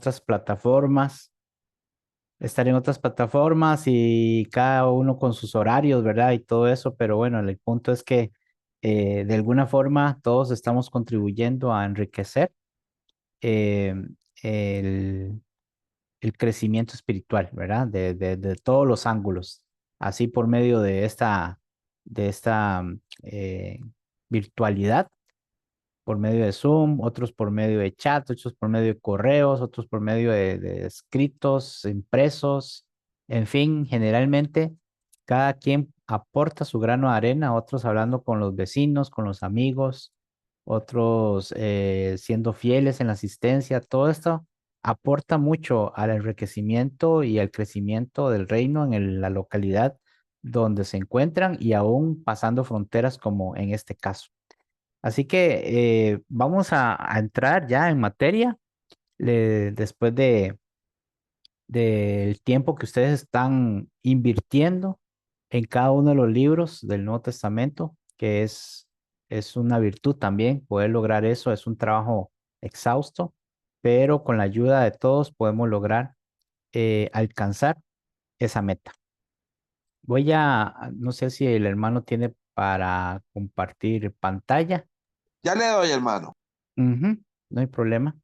otras plataformas, estar en otras plataformas y cada uno con sus horarios, ¿verdad? Y todo eso, pero bueno, el punto es que de alguna forma todos estamos contribuyendo a enriquecer eh, el, el crecimiento espiritual, ¿verdad? De todos los ángulos, así por medio de esta virtualidad por medio de Zoom, otros por medio de chat, otros por medio de correos, otros por medio de escritos, impresos, en fin, generalmente cada quien aporta su grano de arena, otros hablando con los vecinos, con los amigos, otros siendo fieles en la asistencia, todo esto aporta mucho al enriquecimiento y al crecimiento del reino en la localidad donde se encuentran y aún pasando fronteras como en este caso. Así que vamos a entrar ya en materia después del tiempo que ustedes están invirtiendo en cada uno de los libros del Nuevo Testamento, que es una virtud también. Poder lograr eso es un trabajo exhausto, pero con la ayuda de todos podemos lograr alcanzar esa meta. No sé si el hermano tiene para compartir pantalla. Ya le doy, hermano. Ujú, no hay problema.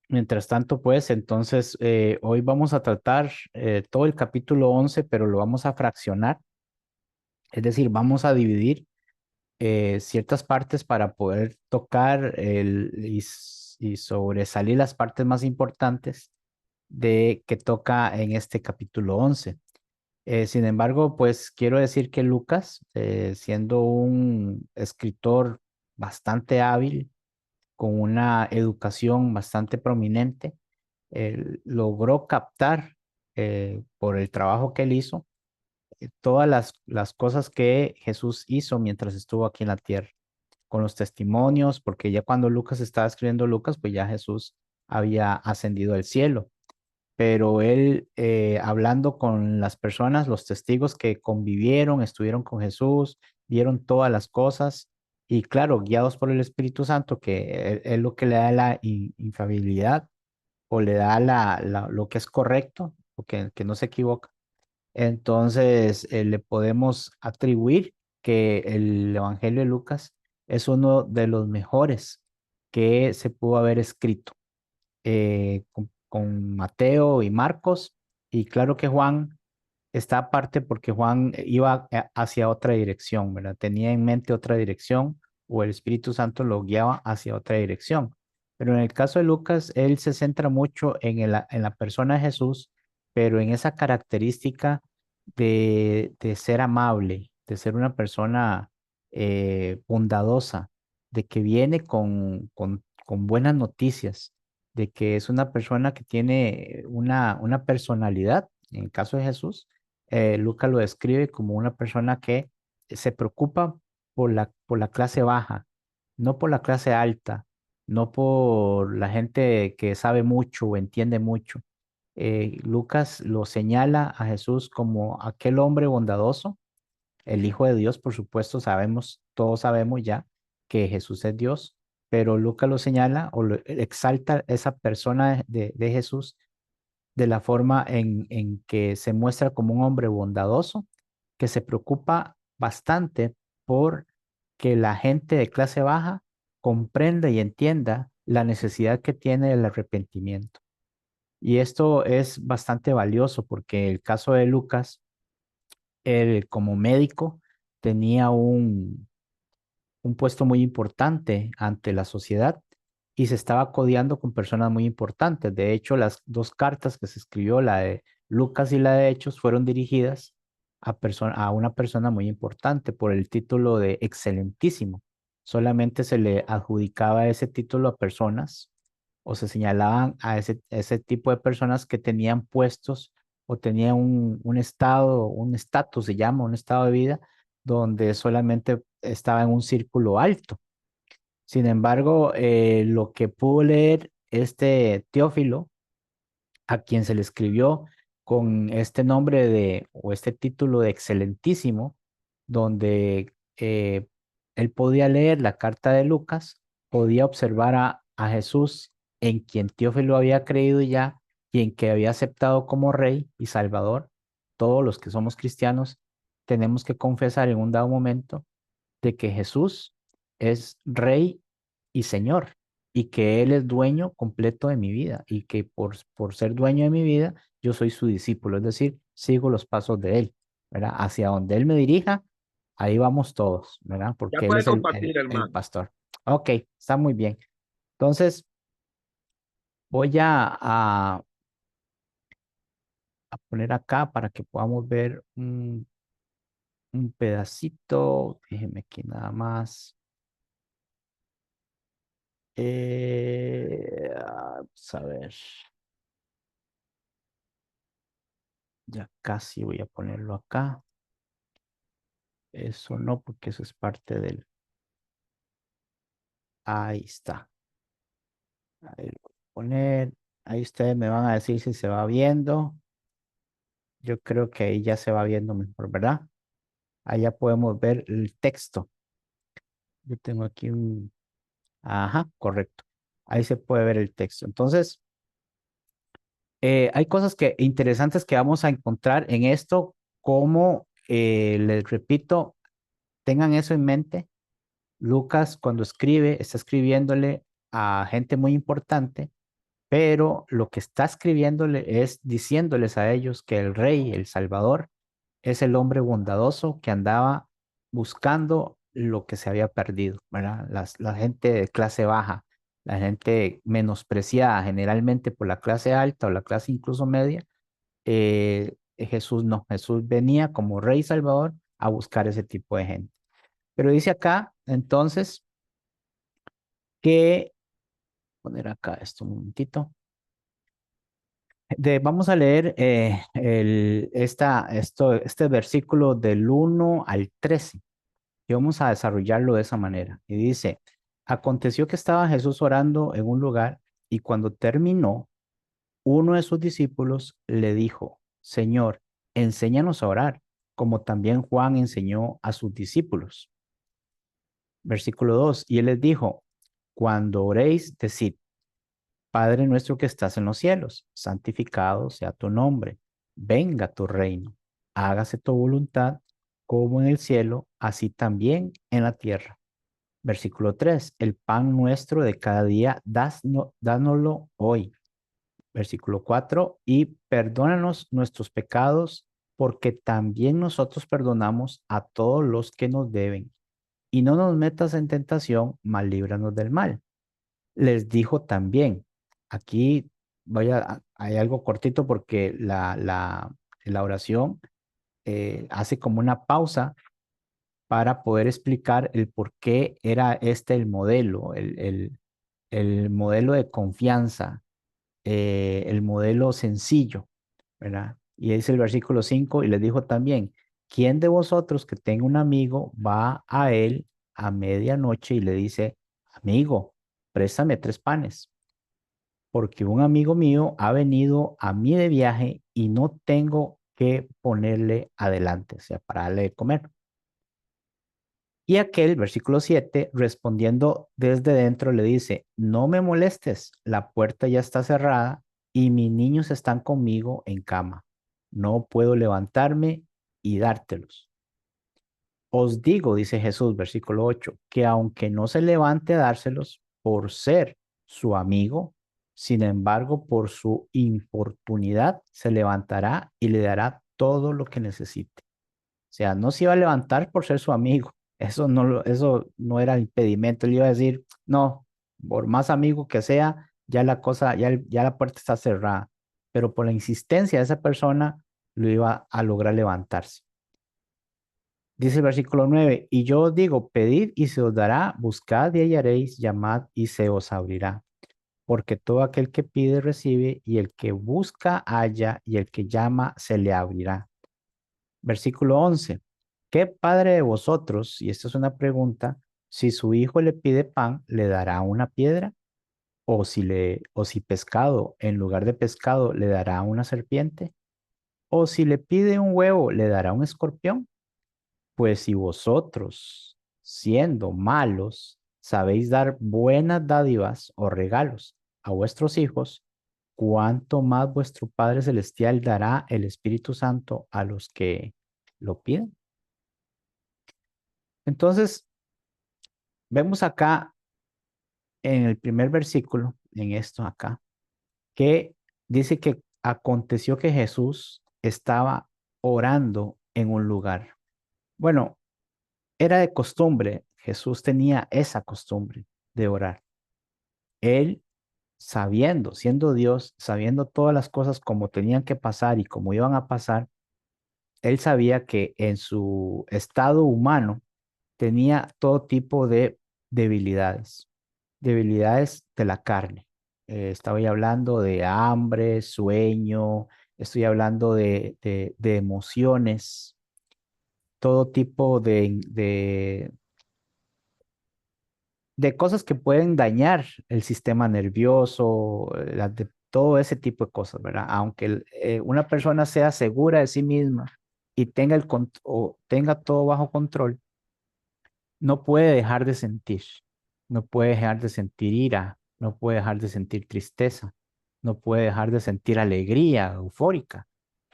Mientras tanto, pues, entonces, hoy vamos a tratar todo el capítulo 11, pero lo vamos a fraccionar, es decir, vamos a dividir ciertas partes para poder tocar y sobresalir las partes más importantes de que toca en este capítulo 11. Sin embargo, pues quiero decir que Lucas, siendo un escritor bastante hábil, con una educación bastante prominente, él logró captar por el trabajo que él hizo todas las cosas que Jesús hizo mientras estuvo aquí en la tierra, con los testimonios, porque ya cuando Lucas estaba escribiendo Lucas, pues ya Jesús había ascendido al cielo, pero él hablando con las personas, los testigos que convivieron, estuvieron con Jesús, vieron todas las cosas y claro, guiados por el Espíritu Santo, que es lo que le da la infabilidad o le da lo que es correcto o que no se equivoca. Entonces, le podemos atribuir que el Evangelio de Lucas es uno de los mejores que se pudo haber escrito con Mateo y Marcos. Y claro que Juan está aparte porque Juan iba hacia otra dirección, ¿verdad? Tenía en mente otra dirección o el Espíritu Santo lo guiaba hacia otra dirección. Pero en el caso de Lucas, él se centra mucho en la persona de Jesús, pero en esa característica de ser amable, de ser una persona bondadosa, de que viene con buenas noticias, de que es una persona que tiene una personalidad, en el caso de Jesús Lucas lo describe como una persona que se preocupa por la clase baja, no por la clase alta, no por la gente que sabe mucho o entiende mucho. Lucas lo señala a Jesús como aquel hombre bondadoso, el Hijo de Dios, por supuesto, todos sabemos ya que Jesús es Dios, pero Lucas lo señala o lo exalta esa persona de Jesús de la forma en que se muestra como un hombre bondadoso, que se preocupa bastante por que la gente de clase baja comprenda y entienda la necesidad que tiene el arrepentimiento. Y esto es bastante valioso porque el caso de Lucas, él como médico tenía un puesto muy importante ante la sociedad y se estaba codeando con personas muy importantes. De hecho, las dos cartas que se escribió, la de Lucas y la de Hechos, fueron dirigidas a una persona muy importante por el título de excelentísimo. Solamente se le adjudicaba ese título a personas o se señalaban a ese tipo de personas que tenían puestos o tenían un estado, un estatus, se llama, un estado de vida donde solamente estaba en un círculo alto. Sin embargo, lo que pudo leer este Teófilo, a quien se le escribió con este nombre o este título de excelentísimo, donde él podía leer la carta de Lucas, podía observar a Jesús en quien Teófilo había creído ya y en que había aceptado como rey y salvador, todos los que somos cristianos tenemos que confesar en un dado momento de que Jesús es rey y señor y que Él es dueño completo de mi vida y que por ser dueño de mi vida, yo soy su discípulo, es decir, sigo los pasos de Él, ¿verdad? Hacia donde Él me dirija, ahí vamos todos, ¿verdad? Ya Porque Él puede es compartir, el hermano. pastor. Ok, está muy bien. Entonces, voy a poner acá para que podamos ver un pedacito. Déjeme aquí nada más. Vamos a ver. Ya casi voy a ponerlo acá. Eso no, porque eso es parte del. Ahí está. Ahí lo voy a poner. Ahí ustedes me van a decir si se va viendo. Yo creo que ahí ya se va viendo mejor, ¿verdad? Ahí ya podemos ver el texto. Yo tengo aquí un. Ajá, correcto. Ahí se puede ver el texto. Entonces, hay cosas interesantes que vamos a encontrar en esto, como les repito, tengan eso en mente. Lucas cuando escribe, está escribiéndole a gente muy importante, pero lo que está escribiéndole es diciéndoles a ellos que el rey, el Salvador, es el hombre bondadoso que andaba buscando lo que se había perdido, ¿verdad? La gente de clase baja, la gente menospreciada generalmente por la clase alta o la clase incluso media, Jesús no, Jesús venía como rey Salvador a buscar ese tipo de gente. Pero dice acá, entonces, que, poner acá esto un momentito, vamos a leer este versículo del 1 al 13 y vamos a desarrollarlo de esa manera. Y dice, aconteció que estaba Jesús orando en un lugar y cuando terminó, uno de sus discípulos le dijo, Señor, enséñanos a orar, como también Juan enseñó a sus discípulos. Versículo 2, y él les dijo, cuando oréis, decid, Padre nuestro que estás en los cielos, santificado sea tu nombre, venga tu reino, hágase tu voluntad como en el cielo, así también en la tierra. Versículo 3, el pan nuestro de cada día, dánoslo hoy. Versículo 4, y perdónanos nuestros pecados, porque también nosotros perdonamos a todos los que nos deben. Y no nos metas en tentación, mas líbranos del mal. Les dijo también, aquí hay algo cortito porque la oración hace como una pausa para poder explicar el por qué era este el modelo, el modelo de confianza, el modelo sencillo, ¿verdad? Y dice el versículo 5 y les dijo también, ¿quién de vosotros que tenga un amigo va a él a medianoche y le dice, amigo, préstame 3 panes? Porque un amigo mío ha venido a mí de viaje y no tengo que ponerle adelante, o sea, para darle de comer. Y aquel, versículo 7, respondiendo desde dentro, le dice, no me molestes, la puerta ya está cerrada y mis niños están conmigo en cama. No puedo levantarme y dártelos. Os digo, dice Jesús, versículo 8, que aunque no se levante a dárselos por ser su amigo, sin embargo, por su importunidad se levantará y le dará todo lo que necesite. O sea, no se iba a levantar por ser su amigo. Eso no era impedimento. Él iba a decir, no, por más amigo que sea, ya la cosa, ya la puerta está cerrada. Pero por la insistencia de esa persona, lo iba a lograr levantarse. Dice el versículo 9, y yo os digo, pedid y se os dará, buscad y hallaréis, llamad y se os abrirá. Porque todo aquel que pide recibe, y el que busca halla, y el que llama se le abrirá. Versículo 11, ¿qué padre de vosotros, y esta es una pregunta, si su hijo le pide pan, le dará una piedra? O si pescado, en lugar de pescado, le dará una serpiente? ¿O si le pide un huevo, le dará un escorpión? Pues si vosotros, siendo malos, sabéis dar buenas dádivas o regalos a vuestros hijos, cuánto más vuestro Padre Celestial dará el Espíritu Santo a los que lo piden. Entonces, vemos acá en el primer versículo, en esto acá, que dice que aconteció que Jesús estaba orando en un lugar. Bueno, era de costumbre, Jesús tenía esa costumbre de orar. Él sabiendo, siendo Dios, sabiendo todas las cosas como tenían que pasar y como iban a pasar, él sabía que en su estado humano tenía todo tipo de debilidades, debilidades de la carne. Estaba hablando de hambre, sueño, estoy hablando de emociones, todo tipo de cosas que pueden dañar el sistema nervioso, todo ese tipo de cosas, ¿verdad? Aunque una persona sea segura de sí misma y tenga, o tenga todo bajo control, no puede dejar de sentir, no puede dejar de sentir ira, no puede dejar de sentir tristeza, no puede dejar de sentir alegría eufórica,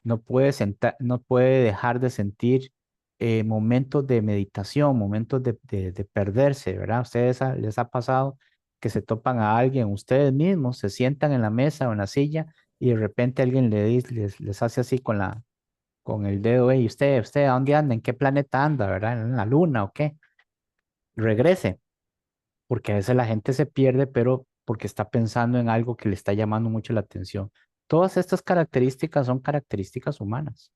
no puede dejar de sentir momentos de meditación, momentos de perderse, ¿verdad? ¿A ustedes les ha pasado que se topan a alguien, ustedes mismos se sientan en la mesa o en la silla y de repente alguien les hace así con el dedo, y usted, ¿a dónde anda? ¿En qué planeta anda? ¿Verdad? ¿En la luna o qué? Regrese, porque a veces la gente se pierde, pero porque está pensando en algo que le está llamando mucho la atención. Todas estas características son características humanas.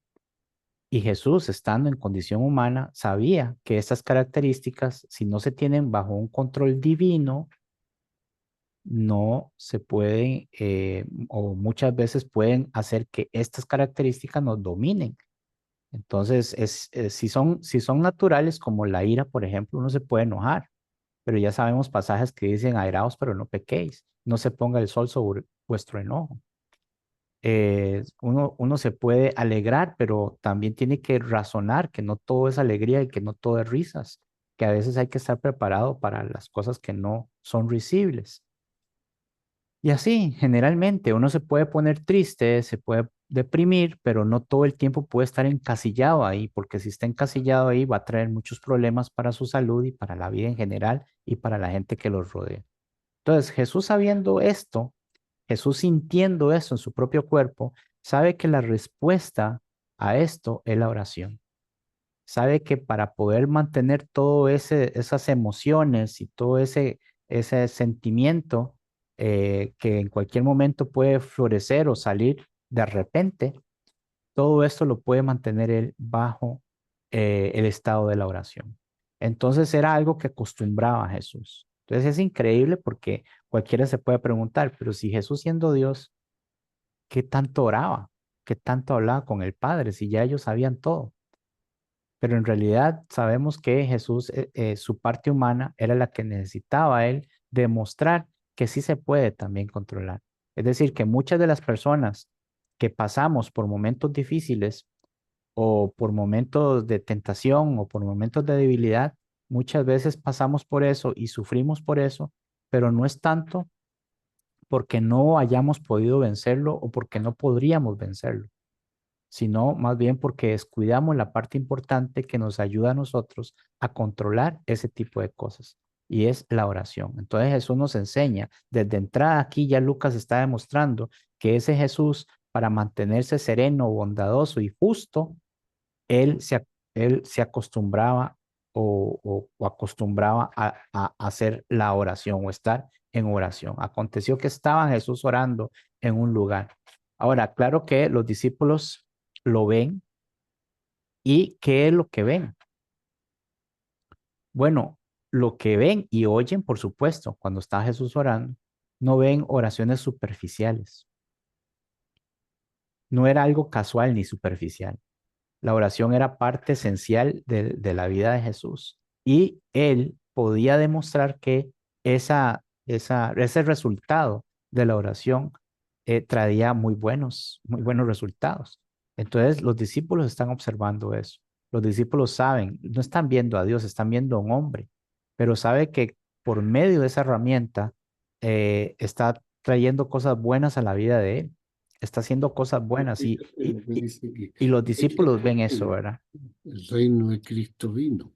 Y Jesús, estando en condición humana, sabía que estas características, si no se tienen bajo un control divino, no se pueden, o muchas veces pueden hacer que estas características nos dominen. Entonces, si son naturales, como la ira, por ejemplo, uno se puede enojar, pero ya sabemos pasajes que dicen airaos, pero no pequéis, no se ponga el sol sobre vuestro enojo. Uno se puede alegrar, pero también tiene que razonar que no todo es alegría y que no todo es risas, que a veces hay que estar preparado para las cosas que no son risibles. Y así, generalmente, uno se puede poner triste, se puede deprimir, pero no todo el tiempo puede estar encasillado ahí, porque si está encasillado ahí va a traer muchos problemas para su salud y para la vida en general y para la gente que los rodea. Entonces, Jesús sabiendo esto, Jesús sintiendo eso en su propio cuerpo, sabe que la respuesta a esto es la oración. Sabe que para poder mantener todo esas emociones y todo ese sentimiento que en cualquier momento puede florecer o salir de repente, todo esto lo puede mantener él bajo el estado de la oración. Entonces era algo que acostumbraba a Jesús. Entonces es increíble porque cualquiera se puede preguntar, pero si Jesús siendo Dios, ¿qué tanto oraba? ¿Qué tanto hablaba con el Padre? Si ya ellos sabían todo. Pero en realidad sabemos que Jesús, su parte humana era la que necesitaba él demostrar que sí se puede también controlar. Es decir, que muchas de las personas que pasamos por momentos difíciles o por momentos de tentación o por momentos de debilidad, muchas veces pasamos por eso y sufrimos por eso, pero no es tanto porque no hayamos podido vencerlo o porque no podríamos vencerlo, sino más bien porque descuidamos la parte importante que nos ayuda a nosotros a controlar ese tipo de cosas, y es la oración. Entonces Jesús nos enseña, desde entrada aquí ya Lucas está demostrando que ese Jesús, para mantenerse sereno, bondadoso y justo, él se, él se acostumbraba o acostumbraba a hacer la oración o estar en oración. Aconteció que estaba Jesús orando en un lugar. Ahora, claro que los discípulos lo ven. ¿Y qué es lo que ven? Bueno, lo que ven y oyen, por supuesto, cuando está Jesús orando, no ven oraciones superficiales. No era algo casual ni superficial. La oración era parte esencial de la vida de Jesús. Y él podía demostrar que ese resultado de la oración traía muy buenos resultados. Entonces los discípulos están observando eso. Los discípulos saben, no están viendo a Dios, están viendo a un hombre, pero sabe que por medio de esa herramienta está trayendo cosas buenas a la vida de él. Está haciendo cosas buenas Lo que dice que y los discípulos ven eso, ¿verdad? el reino de Cristo vino.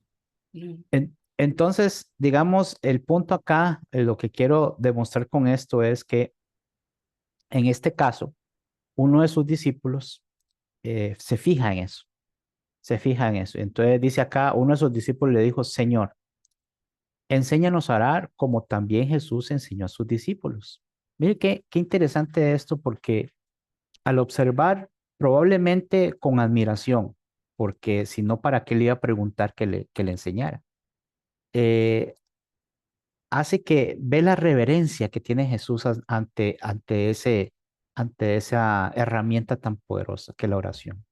Entonces, digamos, el punto acá, lo que quiero demostrar con esto es que en este caso, uno de sus discípulos se fija en eso, se fija en eso. Entonces dice acá, uno de sus discípulos le dijo, Señor, enséñanos a orar como también Jesús enseñó a sus discípulos. Mire qué interesante esto porque al observar, probablemente con admiración, porque si no, ¿para qué le iba a preguntar que le enseñara? Eh, hace que ve la reverencia que tiene Jesús ante esa herramienta tan poderosa que es la oración.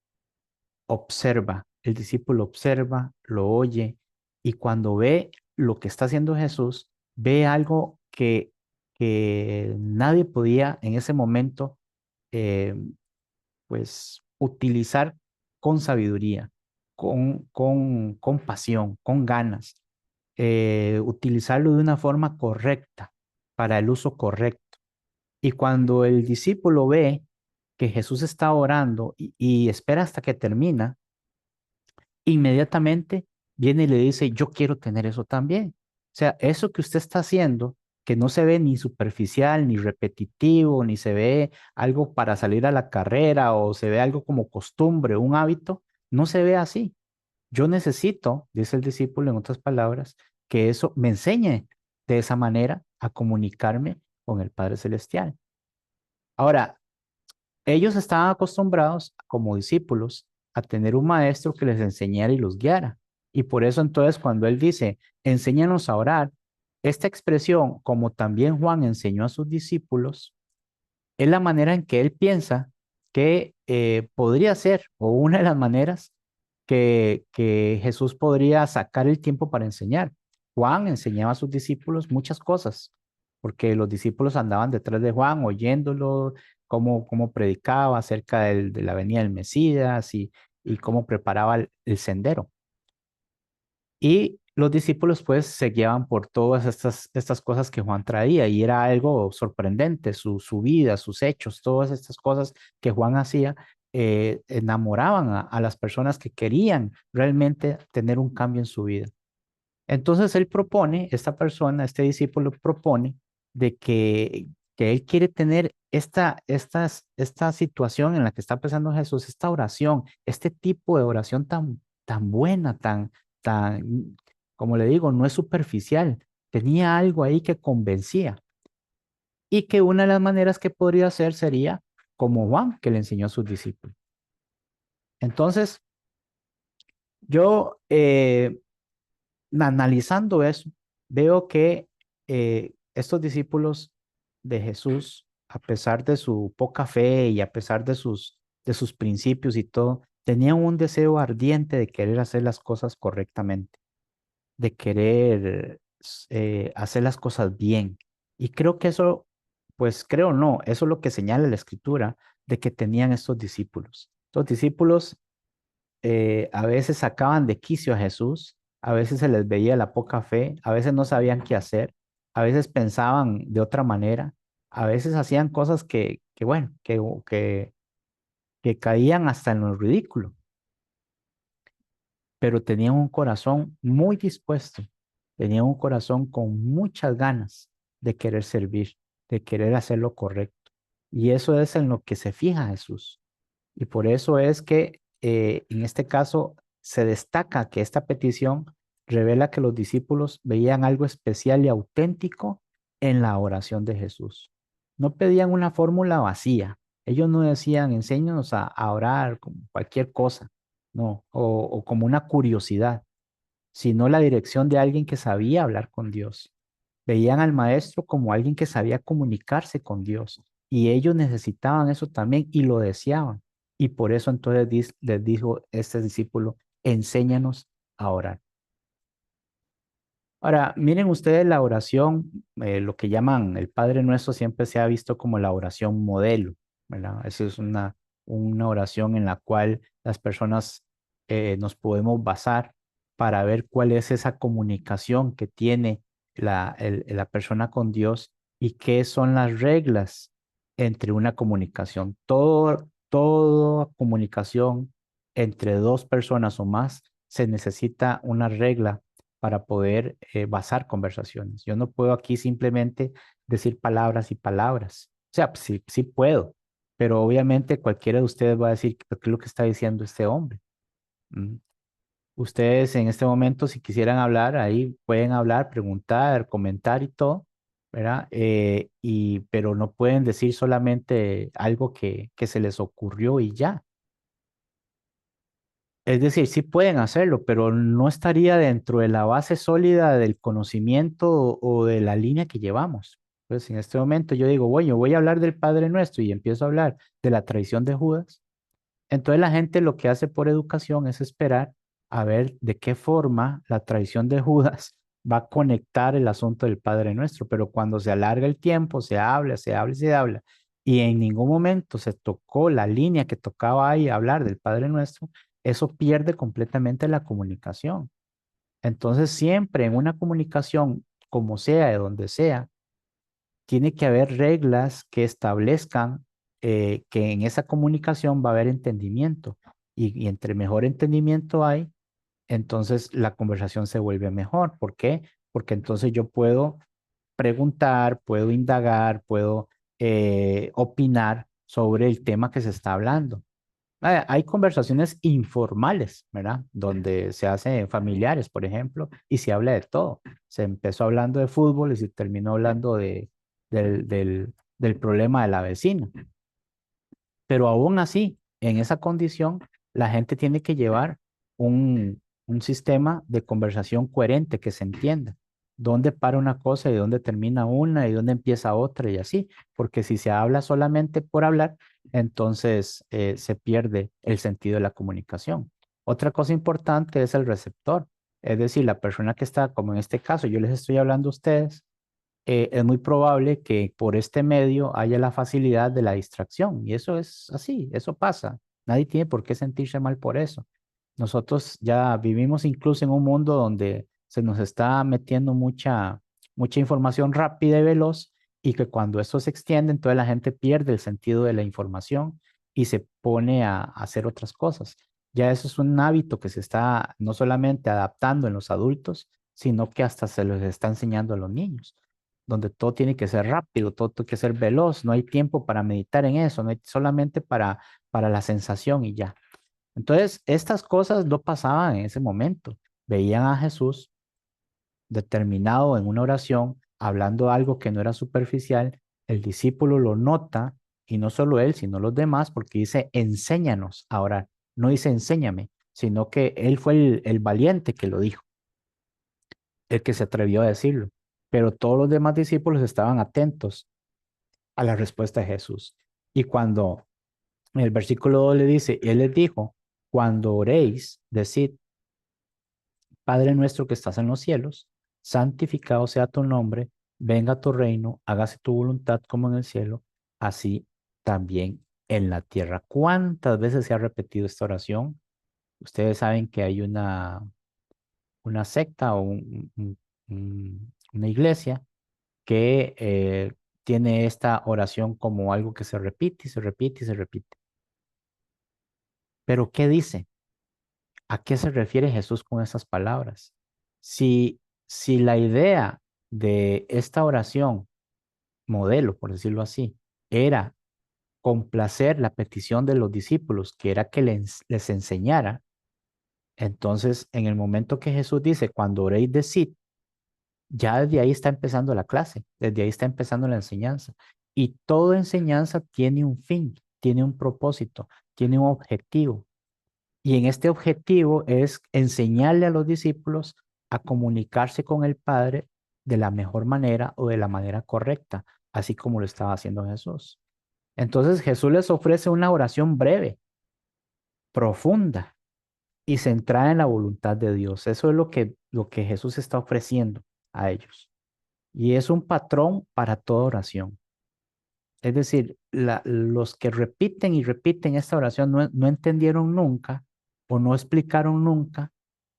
Observa, el discípulo observa, lo oye, y cuando ve lo que está haciendo Jesús, ve algo que nadie podía en ese momento, eh, pues, utilizar con sabiduría, con pasión, con ganas, utilizarlo de una forma correcta, para el uso correcto. Y cuando el discípulo ve que Jesús está orando y espera hasta que termina, inmediatamente viene y le dice, yo quiero tener eso también. O sea, eso que usted está haciendo, que no se ve ni superficial, ni repetitivo, ni se ve algo para salir a la carrera o se ve algo como costumbre, un hábito, no se ve así. Yo necesito, dice el discípulo en otras palabras, que eso me enseñe de esa manera a comunicarme con el Padre Celestial. Ahora, ellos estaban acostumbrados como discípulos a tener un maestro que les enseñara y los guiara. Y por eso entonces cuando él dice, enséñanos a orar, esta expresión, como también Juan enseñó a sus discípulos, es la manera en que él piensa que podría ser, o una de las maneras que Jesús podría sacar el tiempo para enseñar. Juan enseñaba a sus discípulos muchas cosas, porque los discípulos andaban detrás de Juan, oyéndolo, cómo predicaba acerca de la venida del Mesías y cómo preparaba el sendero. Y los discípulos pues se guiaban por todas estas cosas que Juan traía y era algo sorprendente, su vida, sus hechos, todas estas cosas que Juan hacía, enamoraban a las personas que querían realmente tener un cambio en su vida. Entonces él propone, esta persona, este discípulo propone de que él quiere tener esta situación en la que está pensando Jesús, esta oración, este tipo de oración tan buena, como le digo, no es superficial, tenía algo ahí que convencía y que una de las maneras que podría hacer sería como Juan, que le enseñó a sus discípulos. Entonces, yo analizando eso, veo que estos discípulos de Jesús, a pesar de su poca fe y a pesar de sus principios y todo, tenían un deseo ardiente de querer hacer las cosas correctamente, de querer hacer las cosas bien. Y creo que eso, pues creo no, eso es lo que señala la escritura de que tenían estos discípulos. Los discípulos a veces sacaban de quicio a Jesús, a veces se les veía la poca fe, a veces no sabían qué hacer, a veces pensaban de otra manera, a veces hacían cosas bueno, que caían hasta en lo ridículo, pero tenían un corazón muy dispuesto, tenían un corazón con muchas ganas de querer servir, de querer hacer lo correcto. Y eso es en lo que se fija Jesús. Y por eso es que en este caso se destaca que esta petición revela que los discípulos veían algo especial y auténtico en la oración de Jesús. No pedían una fórmula vacía. Ellos no decían, enséñanos a orar como cualquier cosa, no, o como una curiosidad, sino la dirección de alguien que sabía hablar con Dios. Veían al maestro como alguien que sabía comunicarse con Dios y ellos necesitaban eso también y lo deseaban. Y por eso entonces les dijo este discípulo, enséñanos a orar. Ahora, miren ustedes la oración, lo que llaman el Padre Nuestro siempre se ha visto como la oración modelo, ¿verdad? Esa es una oración en la cual las personas nos podemos basar para ver cuál es esa comunicación que tiene la persona con Dios y qué son las reglas entre una comunicación. Toda comunicación entre dos personas o más se necesita una regla para poder basar conversaciones. Yo no puedo aquí simplemente decir palabras y palabras. O sea, sí, sí puedo, pero obviamente cualquiera de ustedes va a decir qué es lo que está diciendo este hombre. ¿Mm? Ustedes en este momento, si quisieran hablar, ahí pueden hablar, preguntar, comentar y todo, ¿verdad? Pero no pueden decir solamente algo que se les ocurrió y ya. Es decir, sí pueden hacerlo, pero no estaría dentro de la base sólida del conocimiento o de la línea que llevamos. Pues en este momento yo digo, bueno, voy a hablar del Padre Nuestro y empiezo a hablar de la traición de Judas. Entonces la gente lo que hace por educación es esperar a ver de qué forma la traición de Judas va a conectar el asunto del Padre Nuestro, pero cuando se alarga el tiempo, se habla, se habla y se habla, y en ningún momento se tocó la línea que tocaba ahí hablar del Padre Nuestro, eso pierde completamente la comunicación. Entonces siempre en una comunicación, como sea, de donde sea, tiene que haber reglas que establezcan que en esa comunicación va a haber entendimiento y entre mejor entendimiento hay, entonces la conversación se vuelve mejor. ¿Por qué? Porque entonces yo puedo preguntar, puedo indagar, puedo opinar sobre el tema que se está hablando. Hay conversaciones informales, ¿verdad? Donde se hacen familiares, por ejemplo, y se habla de todo. Se empezó hablando de fútbol y se terminó hablando del problema de la vecina. Pero aún así, en esa condición, la gente tiene que llevar un sistema de conversación coherente que se entienda. Dónde para una cosa y dónde termina una y dónde empieza otra y así. Porque si se habla solamente por hablar, entonces se pierde el sentido de la comunicación. Otra cosa importante es el receptor. Es decir, la persona que está, como en este caso, yo les estoy hablando a ustedes, es muy probable que por este medio haya la facilidad de la distracción. Y eso es así, eso pasa. Nadie tiene por qué sentirse mal por eso. Nosotros ya vivimos incluso en un mundo donde se nos está metiendo mucha información rápida y veloz y que cuando esto se extiende, entonces la gente pierde el sentido de la información y se pone a hacer otras cosas. Ya eso es un hábito que se está no solamente adaptando en los adultos, sino que hasta se los está enseñando a los niños donde todo tiene que ser rápido, todo tiene que ser veloz, no hay tiempo para meditar en eso, no hay solamente para la sensación y ya. Entonces, estas cosas no pasaban en ese momento. Veían a Jesús determinado en una oración, hablando algo que no era superficial, el discípulo lo nota, y no solo él, sino los demás, porque dice, enséñanos a orar. No dice, enséñame, sino que él fue el valiente que lo dijo, el que se atrevió a decirlo. Pero todos los demás discípulos estaban atentos a la respuesta de Jesús. Y cuando en el versículo 2 le dice, Él les dijo, cuando oréis, decid, Padre nuestro que estás en los cielos, santificado sea tu nombre, venga tu reino, hágase tu voluntad como en el cielo, así también en la tierra. ¿Cuántas veces se ha repetido esta oración? Ustedes saben que hay una secta o una iglesia que tiene esta oración como algo que se repite y se repite y se repite. Pero ¿qué dice? ¿A qué se refiere Jesús con esas palabras? Si la idea de esta oración, modelo, por decirlo así, era complacer la petición de los discípulos, que era que les enseñara, entonces en el momento que Jesús dice, cuando oréis, decid, ya desde ahí está empezando la clase, desde ahí está empezando la enseñanza. Y toda enseñanza tiene un fin, tiene un propósito, tiene un objetivo. Y en este objetivo es enseñarle a los discípulos a comunicarse con el Padre de la mejor manera o de la manera correcta, así como lo estaba haciendo Jesús. Entonces Jesús les ofrece una oración breve, profunda y centrada en la voluntad de Dios. Eso es lo que Jesús está ofreciendo a ellos. Y es un patrón para toda oración. Es decir, los que repiten y repiten esta oración no entendieron nunca o no explicaron nunca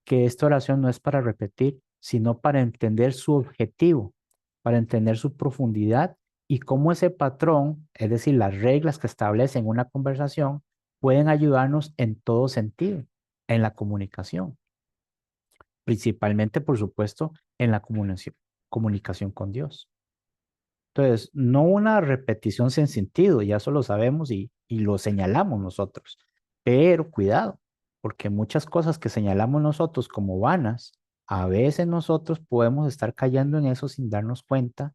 que esta oración no es para repetir, sino para entender su objetivo. para entender su profundidad y cómo ese patrón, es decir, las reglas que establecen una conversación, pueden ayudarnos en todo sentido en la comunicación, principalmente, por supuesto, en la comunicación con Dios. Entonces, no una repetición sin sentido, ya eso lo sabemos y lo señalamos nosotros, pero cuidado, porque muchas cosas que señalamos nosotros como vanas, a veces nosotros podemos estar cayendo en eso sin darnos cuenta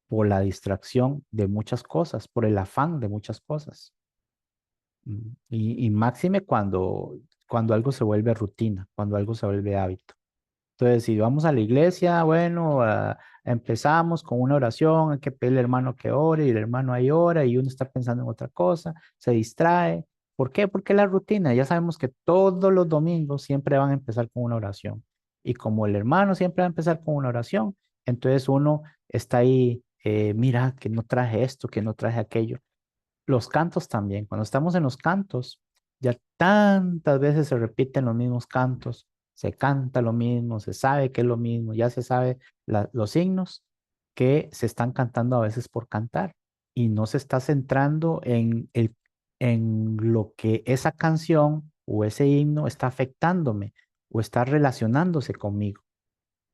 por la distracción de muchas cosas, por el afán de muchas cosas. Y máxime cuando algo se vuelve rutina, cuando algo se vuelve hábito. Entonces, si vamos a la iglesia, bueno, empezamos con una oración, hay que pedirle al hermano que ore y el hermano ahí ora y uno está pensando en otra cosa, se distrae. ¿Por qué? Porque la rutina, ya sabemos que todos los domingos siempre van a empezar con una oración. Y como el hermano siempre va a empezar con una oración, entonces uno está ahí, mira, que no traje esto, que no traje aquello. Los cantos también, cuando estamos en los cantos, ya tantas veces se repiten los mismos cantos, se canta lo mismo, se sabe que es lo mismo, ya se sabe los signos que se están cantando a veces por cantar y no se está centrando en lo que esa canción o ese himno está afectándome o está relacionándose conmigo.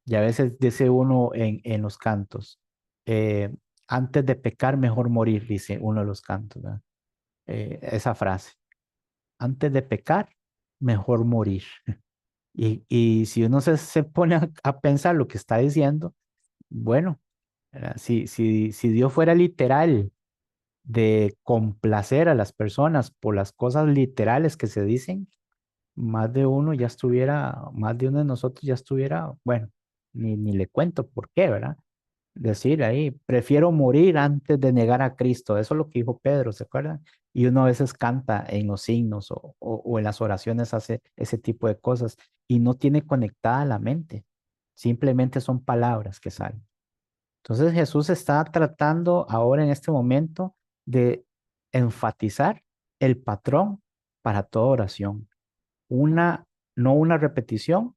Y a veces dice uno en los cantos, eh, antes de pecar, mejor morir, dice uno de los cantos, ¿verdad? Esa frase. Antes de pecar, mejor morir. Y si uno se pone a pensar lo que está diciendo, bueno, ¿verdad? Si Dios fuera literal de complacer a las personas por las cosas literales que se dicen, más de uno de nosotros ya estuviera, bueno, ni le cuento por qué, ¿verdad? Decir ahí, prefiero morir antes de negar a Cristo. Eso es lo que dijo Pedro, ¿se acuerdan? Y uno a veces canta en los signos o en las oraciones hace ese tipo de cosas y no tiene conectada la mente. Simplemente son palabras que salen. Entonces Jesús está tratando ahora en este momento de enfatizar el patrón para toda oración. Una, no una repetición,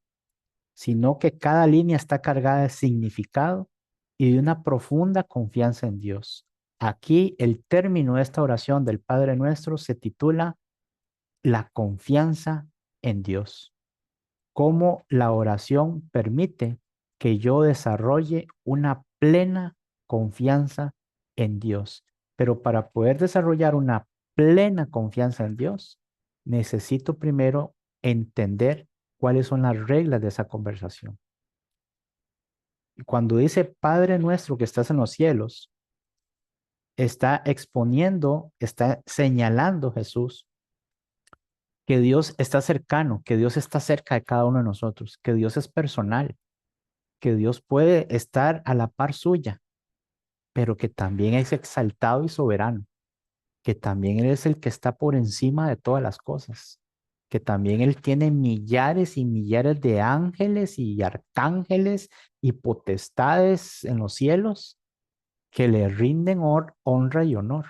sino que cada línea está cargada de significado y de una profunda confianza en Dios. Aquí el término de esta oración del Padre Nuestro se titula La confianza en Dios. Cómo la oración permite que yo desarrolle una plena confianza en Dios. Pero para poder desarrollar una plena confianza en Dios, necesito primero entender cuáles son las reglas de esa conversación. Cuando dice Padre nuestro que estás en los cielos, está exponiendo, está señalando Jesús que Dios está cercano, que Dios está cerca de cada uno de nosotros, que Dios es personal, que Dios puede estar a la par suya, pero que también es exaltado y soberano, que también Él es el que está por encima de todas las cosas, que también Él tiene millares y millares de ángeles y arcángeles y potestades en los cielos que le rinden honra y honor.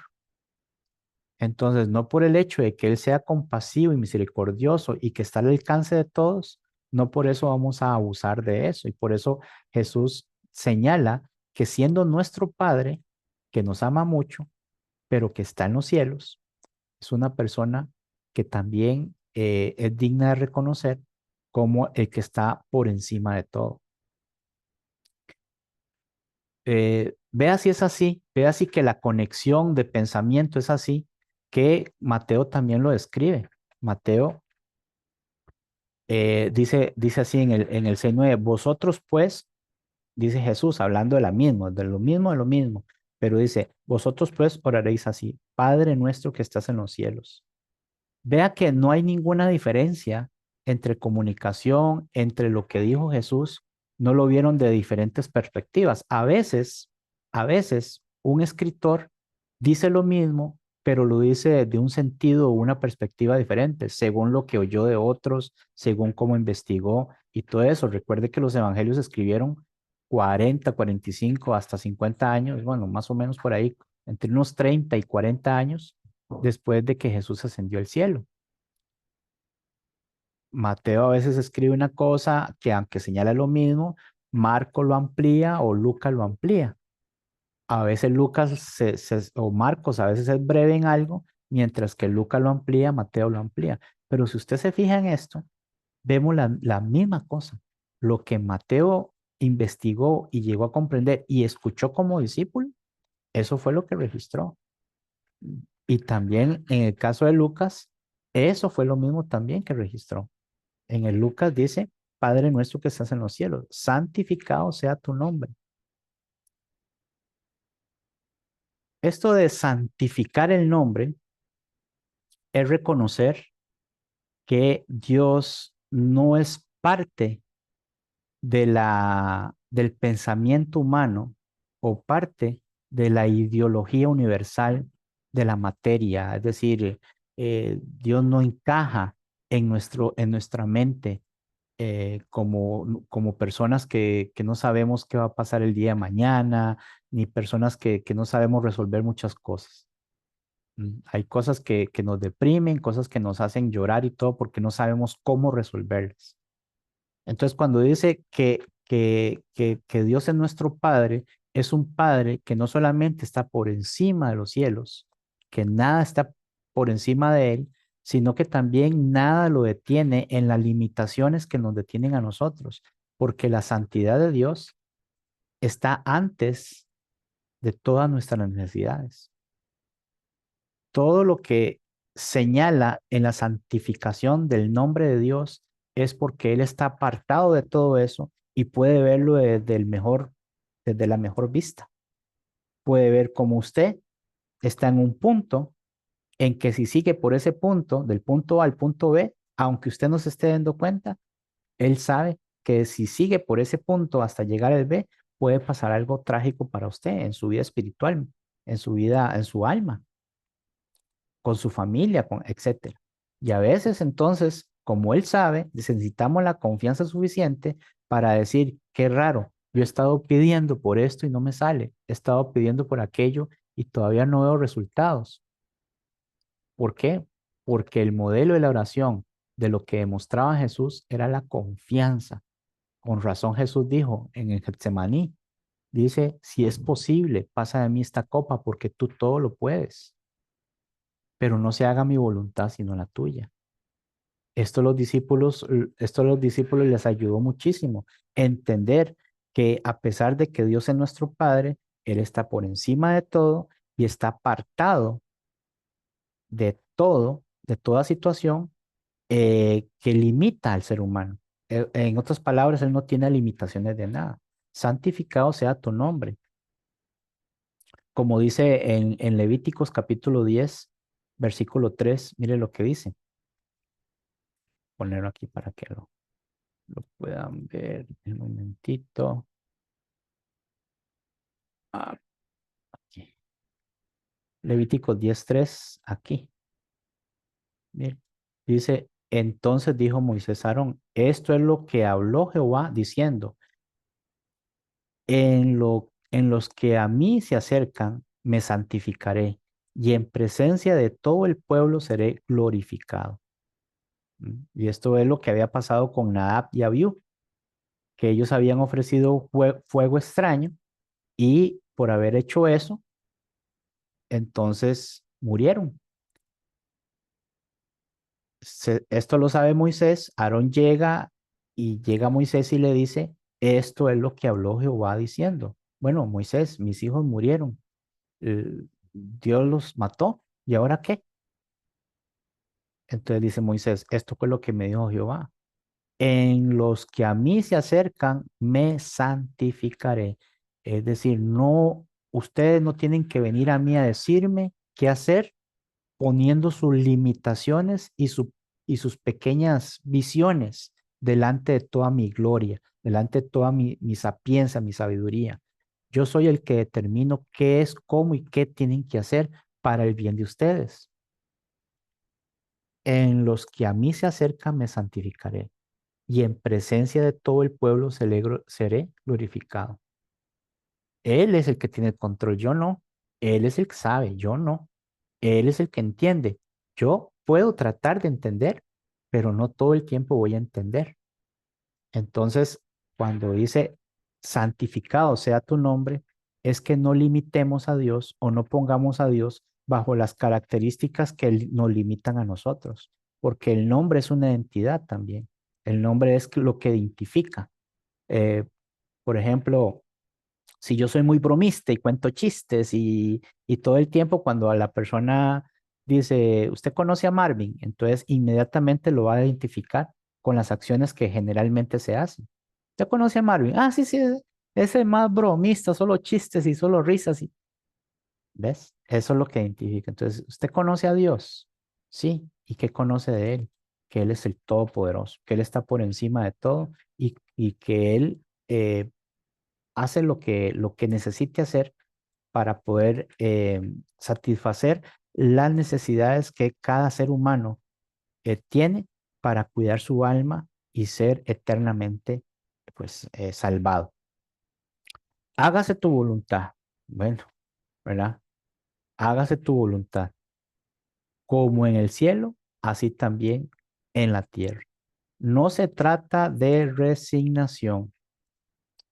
Entonces, no por el hecho de que Él sea compasivo y misericordioso y que está al alcance de todos, no por eso vamos a abusar de eso. Y por eso Jesús señala que siendo nuestro Padre, que nos ama mucho, pero que está en los cielos, es una persona que también es digna de reconocer como el que está por encima de todo. Vea si es así, vea si que la conexión de pensamiento es así, que Mateo también lo describe. Mateo dice así en el 6:9, vosotros pues, dice Jesús, hablando de la misma, de lo mismo, pero dice, vosotros pues oraréis así, Padre nuestro que estás en los cielos. Vea que no hay ninguna diferencia entre comunicación, entre lo que dijo Jesús, no lo vieron de diferentes perspectivas. A veces un escritor dice lo mismo, pero lo dice de un sentido o una perspectiva diferente, según lo que oyó de otros, según cómo investigó y todo eso. Recuerde que los evangelios se escribieron 40, 45, hasta 50 años, bueno, más o menos por ahí, entre unos 30 y 40 años después de que Jesús ascendió al cielo. Mateo a veces escribe una cosa que aunque señala lo mismo, Marco lo amplía o Lucas lo amplía. A veces Lucas o Marcos a veces es breve en algo, mientras que Lucas lo amplía, Mateo lo amplía. Pero si usted se fija en esto, vemos la misma cosa. Lo que Mateo investigó y llegó a comprender y escuchó como discípulo, eso fue lo que registró. Y también en el caso de Lucas, eso fue lo mismo también que registró. En el Lucas dice, Padre nuestro que estás en los cielos, santificado sea tu nombre. Esto de santificar el nombre es reconocer que Dios no es parte del pensamiento humano o parte de la ideología universal de la materia. Es decir, Dios no encaja en nuestra mente como personas que no sabemos qué va a pasar el día de mañana, ni personas que no sabemos resolver muchas cosas. Hay cosas que nos deprimen, cosas que nos hacen llorar y todo porque no sabemos cómo resolverlas. Entonces, cuando dice que Dios es nuestro Padre, es un Padre que no solamente está por encima de los cielos, que nada está por encima de Él, sino que también nada lo detiene en las limitaciones que nos detienen a nosotros, porque la santidad de Dios está antes de todas nuestras necesidades. Todo lo que señala en la santificación del nombre de Dios es porque Él está apartado de todo eso y puede verlo desde la mejor vista. Puede ver cómo usted está en un punto en que si sigue por ese punto, del punto A al punto B, aunque usted no se esté dando cuenta, Él sabe que si sigue por ese punto hasta llegar al B, puede pasar algo trágico para usted en su vida espiritual, en su vida, en su alma, con su familia, etcétera. Y a veces entonces, como él sabe, necesitamos la confianza suficiente para decir, qué raro, yo he estado pidiendo por esto y no me sale, he estado pidiendo por aquello y todavía no veo resultados. ¿Por qué? Porque el modelo de la oración de lo que demostraba Jesús era la confianza. Con razón Jesús dijo en el Getsemaní, dice, si es posible, pasa de mí esta copa porque tú todo lo puedes, pero no se haga mi voluntad sino la tuya. Esto a los discípulos les ayudó muchísimo a entender que a pesar de que Dios es nuestro Padre, Él está por encima de todo y está apartado de todo, de toda situación que limita al ser humano. En otras palabras, Él no tiene limitaciones de nada. Santificado sea tu nombre. Como dice en Levíticos capítulo 10, versículo 3, mire lo que dice. Ponerlo aquí para que lo puedan ver un momentito. Ah, aquí. Levíticos 10:3, aquí. Miren, dice, entonces dijo Moisés a Aarón, esto es lo que habló Jehová diciendo, en los que a mí se acercan, me santificaré, y en presencia de todo el pueblo seré glorificado. Y esto es lo que había pasado con Nadab y Abiú, que ellos habían ofrecido fuego extraño y por haber hecho eso, entonces murieron. Esto lo sabe Moisés, Aarón llega y llega Moisés y le dice, esto es lo que habló Jehová diciendo. Bueno, Moisés, mis hijos murieron, Dios los mató, ¿y ahora qué? Entonces dice Moisés, esto fue lo que me dijo Jehová. En los que a mí se acercan, me santificaré. Es decir, no, ustedes no tienen que venir a mí a decirme qué hacer, poniendo sus limitaciones y sus pequeñas visiones delante de toda mi gloria, delante de toda mi sapiencia, mi sabiduría. Yo soy el que determino qué es, cómo y qué tienen que hacer para el bien de ustedes. En los que a mí se acercan me santificaré y en presencia de todo el pueblo seré glorificado. Él es el que tiene el control, yo no. Él es el que sabe, yo no. Él es el que entiende. Yo puedo tratar de entender, pero no todo el tiempo voy a entender. Entonces, cuando dice santificado sea tu nombre, es que no limitemos a Dios o no pongamos a Dios bajo las características que nos limitan a nosotros, porque el nombre es una identidad también. El nombre es lo que identifica. Eh, por ejemplo, si yo soy muy bromista y cuento chistes y todo el tiempo cuando a la persona dice, ¿usted conoce a Marvin? Entonces inmediatamente lo va a identificar con las acciones que generalmente se hacen. ¿Usted conoce a Marvin? Ah, sí, sí, es el más bromista, solo chistes y solo risas. ¿Ves? Eso es lo que identifica. Entonces, ¿usted conoce a Dios? Sí. ¿Y qué conoce de Él? Que Él es el Todopoderoso, que Él está por encima de todo y que Él hace lo que necesite hacer para poder satisfacer las necesidades que cada ser humano tiene para cuidar su alma y ser eternamente pues salvado. Hágase tu voluntad. Bueno, ¿verdad? Hágase tu voluntad, como en el cielo, así también en la tierra. No se trata de resignación,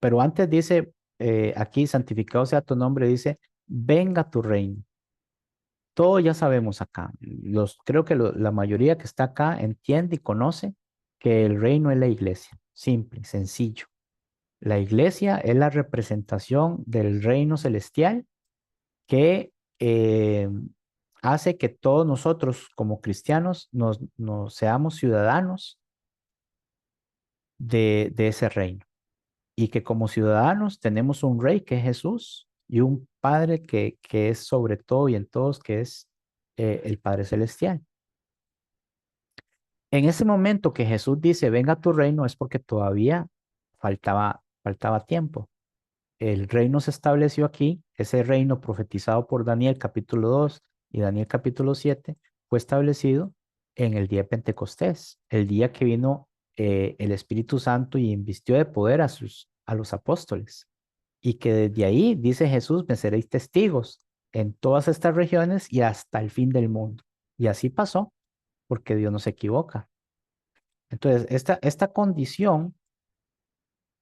pero antes dice, aquí, santificado sea tu nombre, dice, venga tu reino. Todo ya sabemos acá. Creo que la mayoría que está acá entiende y conoce que el reino es la iglesia. Simple, sencillo. La iglesia es la representación del reino celestial que hace que todos nosotros como cristianos nos seamos ciudadanos de ese reino y que como ciudadanos tenemos un rey que es Jesús y un padre que es sobre todo y en todos, que es el Padre Celestial. En ese momento que Jesús dice, venga tu reino, es porque todavía faltaba tiempo. El reino se estableció aquí, ese reino profetizado por Daniel capítulo 2 y Daniel capítulo 7 fue establecido en el día de Pentecostés, el día que vino el Espíritu Santo y invistió de poder a los apóstoles. Y que desde ahí, dice Jesús, me seréis testigos en todas estas regiones y hasta el fin del mundo. Y así pasó, porque Dios no se equivoca. Entonces, esta condición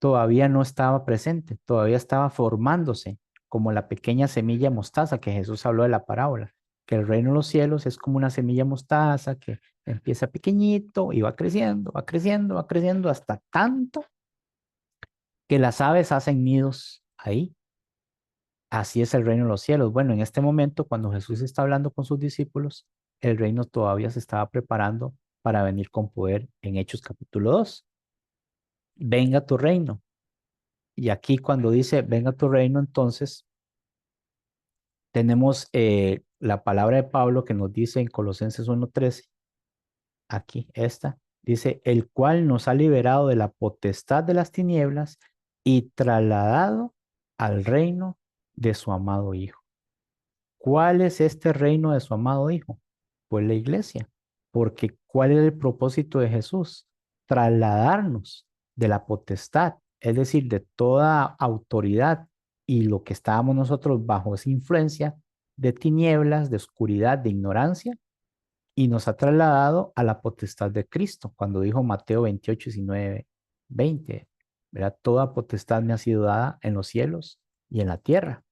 todavía no estaba presente, todavía estaba formándose como la pequeña semilla mostaza que Jesús habló de la parábola, que el reino de los cielos es como una semilla mostaza que empieza pequeñito y va creciendo, va creciendo, va creciendo hasta tanto que las aves hacen nidos ahí. Así es el reino de los cielos. Bueno, en este momento, cuando Jesús está hablando con sus discípulos, el reino todavía se estaba preparando para venir con poder en Hechos capítulo 2. Venga tu reino. Y aquí cuando dice, venga tu reino, entonces tenemos la palabra de Pablo que nos dice en Colosenses 1:13, aquí esta, dice, el cual nos ha liberado de la potestad de las tinieblas y trasladado al reino de su amado Hijo. ¿Cuál es este reino de su amado Hijo? Pues la iglesia. Porque ¿cuál es el propósito de Jesús? Trasladarnos de la potestad, es decir, de toda autoridad y lo que estábamos nosotros bajo esa influencia de tinieblas, de oscuridad, de ignorancia, y nos ha trasladado a la potestad de Cristo, cuando dijo Mateo 28, 19, 20, ¿verdad? Toda potestad me ha sido dada en los cielos y en la tierra.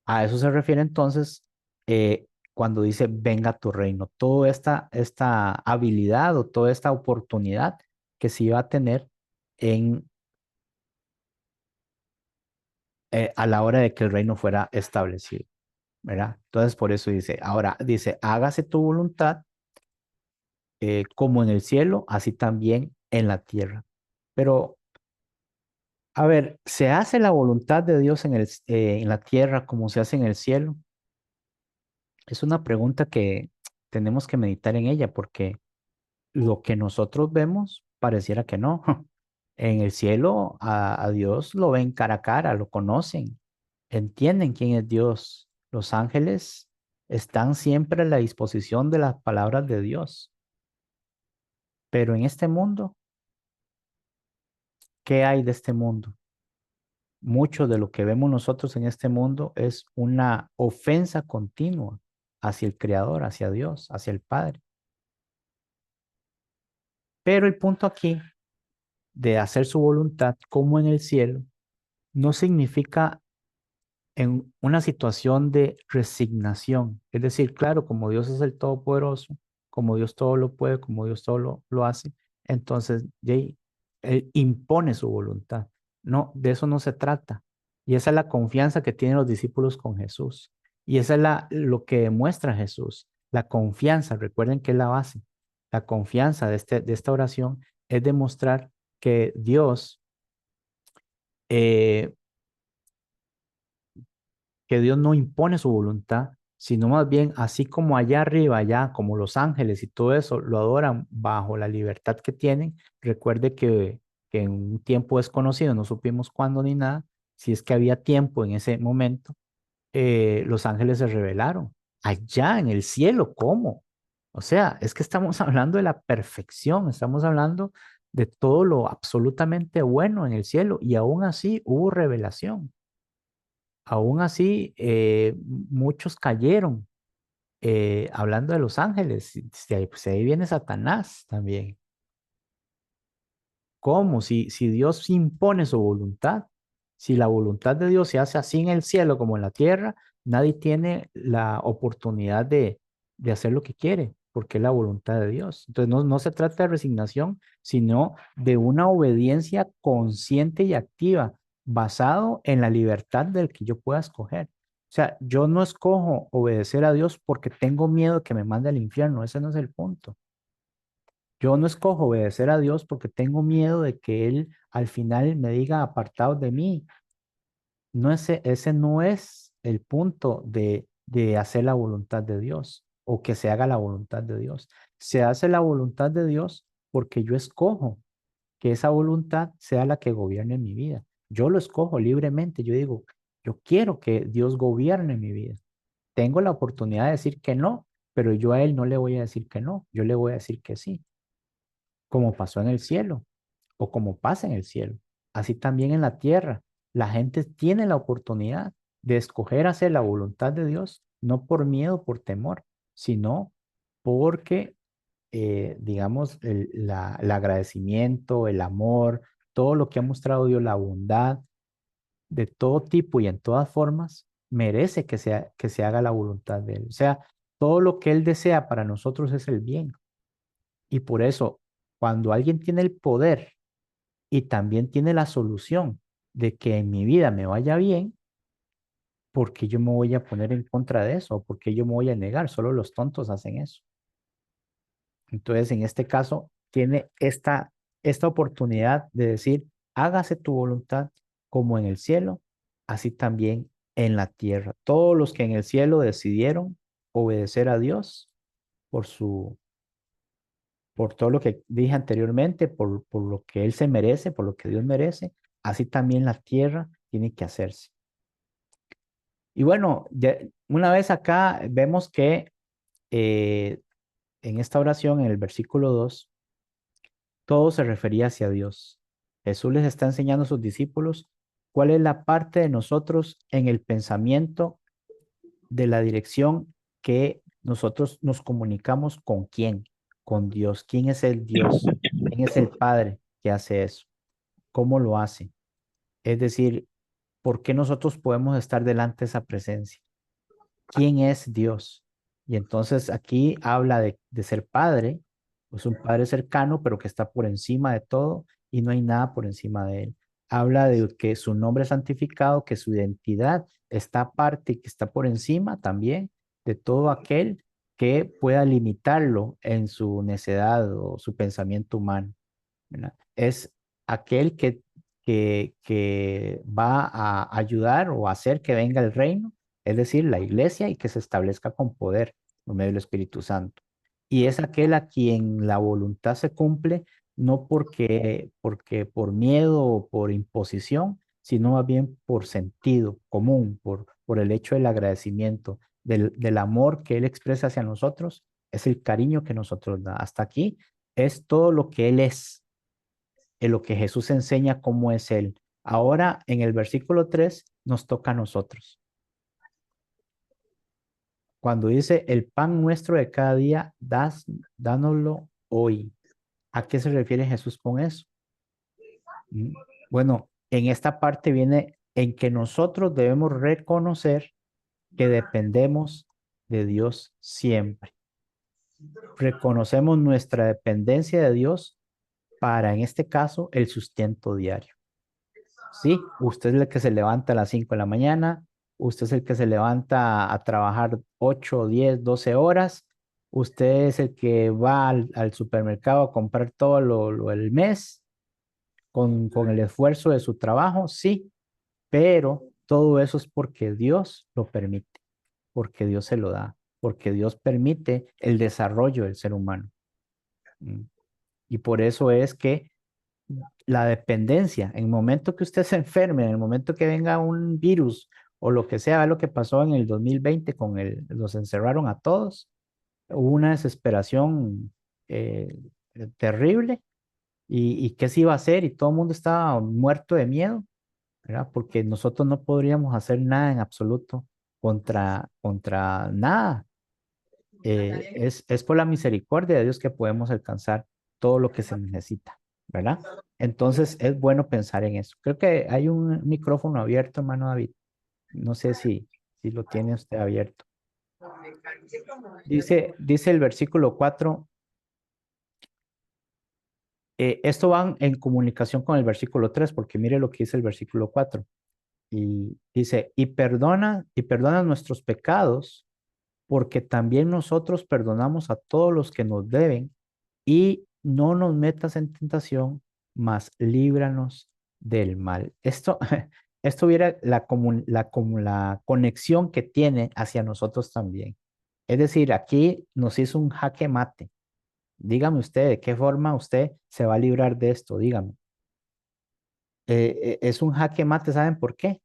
A eso se refiere entonces cuando dice venga tu reino, toda esta habilidad o toda esta oportunidad que se iba a tener a la hora de que el reino fuera establecido, ¿verdad? Entonces por eso dice, ahora dice, hágase tu voluntad como en el cielo, así también en la tierra. Pero, a ver, ¿se hace la voluntad de Dios en la tierra como se hace en el cielo? Es una pregunta que tenemos que meditar en ella porque lo que nosotros vemos pareciera que no. En el cielo a Dios lo ven cara a cara, lo conocen, entienden quién es Dios. Los ángeles están siempre a la disposición de las palabras de Dios. Pero en este mundo, ¿qué hay de este mundo? Mucho de lo que vemos nosotros en este mundo es una ofensa continua hacia el Creador, hacia Dios, hacia el Padre. Pero el punto aquí de hacer su voluntad como en el cielo, no significa en una situación de resignación. Es decir, claro, como Dios es el Todopoderoso, como Dios todo lo puede, como Dios todo lo hace, entonces Él impone su voluntad. No, de eso no se trata. Y esa es la confianza que tienen los discípulos con Jesús. Y esa es lo que demuestra Jesús. La confianza, recuerden que es la base. La confianza de esta oración es demostrar que eh, Dios no impone su voluntad, sino más bien, así como allá arriba, allá como los ángeles y todo eso, lo adoran bajo la libertad que tienen. Recuerde que en un tiempo desconocido, no supimos cuándo ni nada, si es que había tiempo en ese momento, los ángeles se rebelaron. Allá en el cielo, ¿cómo? O sea, es que estamos hablando de la perfección, estamos hablando de todo lo absolutamente bueno en el cielo y aún así hubo revelación. Aún así, muchos cayeron. Hablando de los ángeles, pues ahí viene Satanás también. ¿Cómo? Si Dios impone su voluntad, si la voluntad de Dios se hace así en el cielo como en la tierra, nadie tiene la oportunidad de hacer lo que quiere, porque es la voluntad de Dios. Entonces no se trata de resignación, sino de una obediencia consciente y activa, basado en la libertad del que yo pueda escoger. O sea, yo no escojo obedecer a Dios porque tengo miedo de que me mande al infierno, ese no es el punto. Yo no escojo obedecer a Dios porque tengo miedo de que Él al final me diga apartados de mí. No ese no es el punto de hacer la voluntad de Dios o que se haga la voluntad de Dios. Se hace la voluntad de Dios porque yo escojo que esa voluntad sea la que gobierne mi vida. Yo lo escojo libremente. Yo digo, yo quiero que Dios gobierne mi vida. Tengo la oportunidad de decir que no, pero yo a Él no le voy a decir que no, yo le voy a decir que sí, como pasó en el cielo o como pasa en el cielo. Así también en la tierra. La gente tiene la oportunidad de escoger hacer la voluntad de Dios, no por miedo, por temor, sino porque, digamos, el agradecimiento, el amor, todo lo que ha mostrado Dios, la bondad de todo tipo y en todas formas, merece que se haga la voluntad de Él. O sea, todo lo que Él desea para nosotros es el bien. Y por eso, cuando alguien tiene el poder y también tiene la solución de que en mi vida me vaya bien, ¿por qué yo me voy a poner en contra de eso? ¿Por qué yo me voy a negar? Solo los tontos hacen eso. Entonces, en este caso, tiene esta oportunidad de decir, hágase tu voluntad como en el cielo, así también en la tierra. Todos los que en el cielo decidieron obedecer a Dios por por todo lo que dije anteriormente, por lo que Él se merece, por lo que Dios merece, así también la tierra tiene que hacerse. Y bueno, una vez acá vemos que en esta oración, en el versículo 2, todo se refería hacia Dios. Jesús les está enseñando a sus discípulos cuál es la parte de nosotros en el pensamiento de la dirección que nosotros nos comunicamos con quién, con Dios. ¿Quién es el Dios? ¿Quién es el Padre que hace eso? ¿Cómo lo hace? Es decir, ¿por qué nosotros podemos estar delante de esa presencia? ¿Quién es Dios? Y entonces aquí habla de ser padre, pues un padre cercano, pero que está por encima de todo y no hay nada por encima de él. Habla de que su nombre es santificado, que su identidad está aparte y que está por encima también de todo aquel que pueda limitarlo en su necedad o su pensamiento humano, ¿verdad? Es aquel que va a ayudar o hacer que venga el reino, es decir, la iglesia, y que se establezca con poder por medio del Espíritu Santo. Y es aquel a quien la voluntad se cumple, no porque por miedo o por imposición, sino más bien por sentido común, por el hecho del agradecimiento, del amor que Él expresa hacia nosotros, es el cariño que nosotros da. Hasta aquí es todo lo que Él es, en lo que Jesús enseña cómo es Él. Ahora, en el versículo 3 nos toca a nosotros. Cuando dice, el pan nuestro de cada día, dánoslo hoy. ¿A qué se refiere Jesús con eso? Mm, Bueno, en esta parte viene en que nosotros debemos reconocer que dependemos de Dios siempre. Reconocemos nuestra dependencia de Dios para, en este caso, el sustento diario. Sí, usted es el que se levanta a las 5 de la mañana, usted es el que se levanta a trabajar 8, 10, 12 horas, usted es el que va al supermercado a comprar todo lo del mes con el esfuerzo de su trabajo, sí, pero todo eso es porque Dios lo permite, porque Dios se lo da, porque Dios permite el desarrollo del ser humano. Mm. Y por eso es que la dependencia, en el momento que usted se enferme, en el momento que venga un virus o lo que sea, lo que pasó en el 2020 los encerraron a todos, hubo una desesperación eh, terrible y qué se iba a hacer y todo el mundo estaba muerto de miedo, ¿verdad? Porque nosotros no podríamos hacer nada en absoluto contra nada. Es por la misericordia de Dios que podemos alcanzar todo lo que se necesita, ¿verdad? Entonces es bueno pensar en eso. Creo que hay un micrófono abierto, hermano David. No sé si lo tiene usted abierto. Dice el versículo 4. Esto va en comunicación con el versículo 3, porque mire lo que dice el versículo 4. Y dice, y perdona nuestros pecados, porque también nosotros perdonamos a todos los que nos deben, y no nos metas en tentación, mas líbranos del mal. Esto viera la conexión que tiene hacia nosotros también. Es decir, aquí nos hizo un jaque mate. Dígame usted, ¿de qué forma usted se va a librar de esto? Dígame. Es un jaque mate, ¿saben por qué?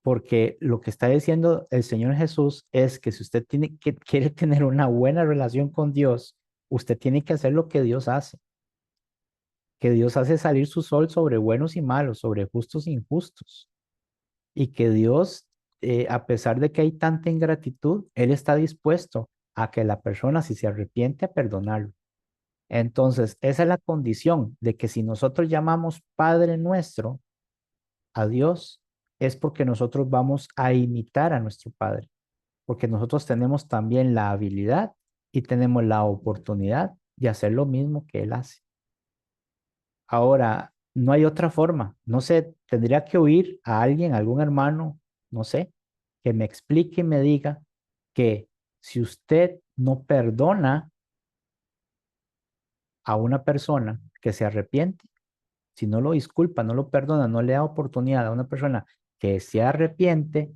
Porque lo que está diciendo el Señor Jesús es que si usted quiere tener una buena relación con Dios, usted tiene que hacer lo que Dios hace, que Dios hace salir su sol sobre buenos y malos, sobre justos e injustos, y que Dios, a pesar de que hay tanta ingratitud, Él está dispuesto a que la persona, si se arrepiente, a perdonarlo. Entonces, esa es la condición de que si nosotros llamamos Padre nuestro a Dios, es porque nosotros vamos a imitar a nuestro Padre, porque nosotros tenemos también la habilidad y tenemos la oportunidad de hacer lo mismo que Él hace. Ahora, no hay otra forma. No sé, tendría que oír a alguien, algún hermano, no sé, que me explique y me diga que si usted no perdona a una persona que se arrepiente, si no lo disculpa, no lo perdona, no le da oportunidad a una persona que se arrepiente,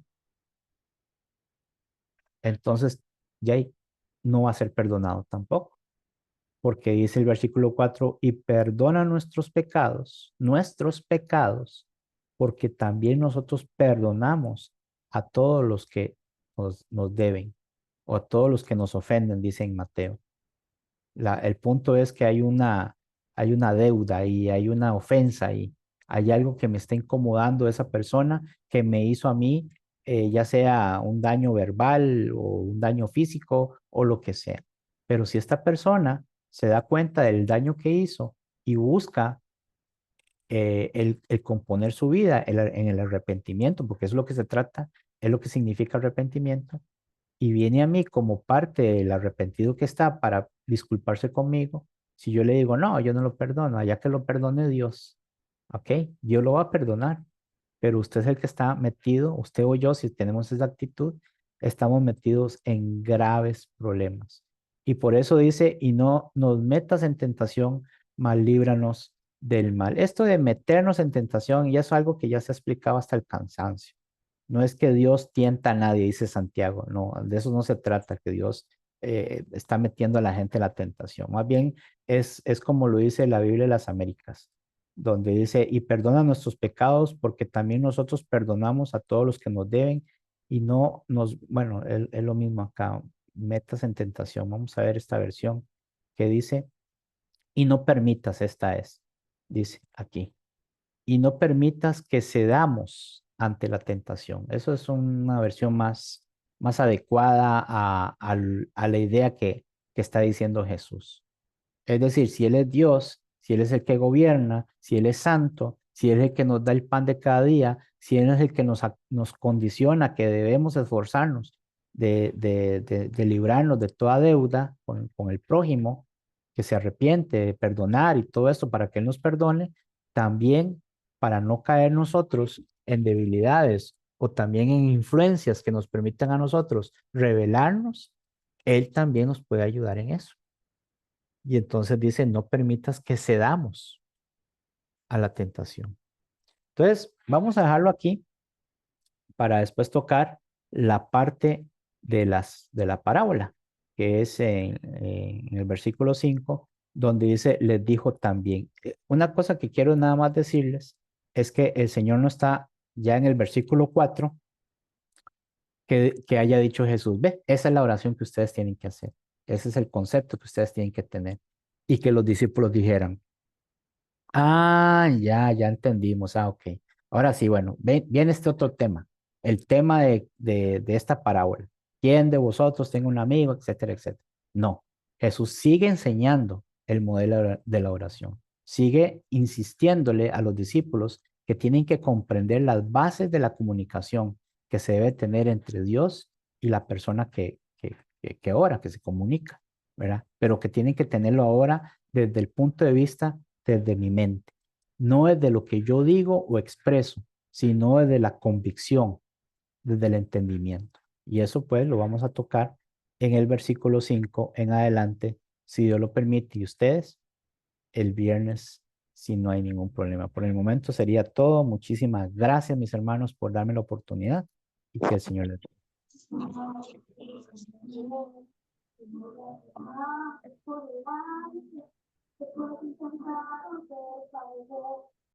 entonces ya ahí no va a ser perdonado tampoco. Porque dice el versículo 4, y perdona nuestros pecados, porque también nosotros perdonamos a todos los que nos deben, o a todos los que nos ofenden, dice en Mateo. El punto es que hay una deuda y hay una ofensa y hay algo que me está incomodando de esa persona que me hizo a mí, ya sea un daño verbal o un daño físico o lo que sea. Pero si esta persona se da cuenta del daño que hizo y busca el componer su vida en el arrepentimiento, porque es lo que se trata, es lo que significa arrepentimiento, y viene a mí como parte del arrepentido que está para disculparse conmigo, si yo le digo, no, yo no lo perdono, allá que lo perdone Dios, ¿ok? Dios lo va a perdonar, pero usted es el que está metido, usted o yo, si tenemos esa actitud, estamos metidos en graves problemas. Y por eso dice, y no nos metas en tentación, mas líbranos del mal. Esto de meternos en tentación, y eso es algo que ya se ha explicado hasta el cansancio. No es que Dios tienta a nadie, dice Santiago, no, de eso no se trata, que Dios está metiendo a la gente en la tentación. Más bien es como lo dice la Biblia de las Américas, donde dice, y perdona nuestros pecados porque también nosotros perdonamos a todos los que nos deben y no nos, bueno, es lo mismo acá, metas en tentación. Vamos a ver esta versión que dice, y no permitas, esta es, dice aquí, y no permitas que cedamos ante la tentación. Eso es una versión más adecuada a la idea que está diciendo Jesús. Es decir, si Él es Dios, si Él es el que gobierna, si Él es santo, si Él es el que nos da el pan de cada día, si Él es el que nos condiciona que debemos esforzarnos de librarnos de toda deuda con el prójimo, que se arrepiente, de perdonar y todo esto para que Él nos perdone, también para no caer nosotros en debilidades o también en influencias que nos permitan a nosotros rebelarnos, Él también nos puede ayudar en eso. Y entonces dice, no permitas que cedamos a la tentación. Entonces, vamos a dejarlo aquí para después tocar la parte de la parábola, que es en el versículo 5, donde dice, les dijo también. Una cosa que quiero nada más decirles es que el Señor no está ya en el versículo 4 que haya dicho Jesús, ve, esa es la oración que ustedes tienen que hacer, ese es el concepto que ustedes tienen que tener, y que los discípulos dijeran, ah, ya entendimos. Ah, ok. Ahora sí, bueno, viene este otro tema, el tema de esta parábola. ¿Quién de vosotros tiene un amigo, etcétera, etcétera? No, Jesús sigue enseñando el modelo de la oración. Sigue insistiéndole a los discípulos que tienen que comprender las bases de la comunicación que se debe tener entre Dios y la persona que ora, que se comunica, ¿verdad? Pero que tienen que tenerlo ahora desde el punto de vista desde mi mente, no desde lo que yo digo o expreso, sino desde la convicción, desde el entendimiento. Y eso pues lo vamos a tocar en el versículo 5 en adelante, si Dios lo permite, y ustedes el viernes, si no hay ningún problema. Por el momento sería todo. Muchísimas gracias, mis hermanos, por darme la oportunidad y que el Señor les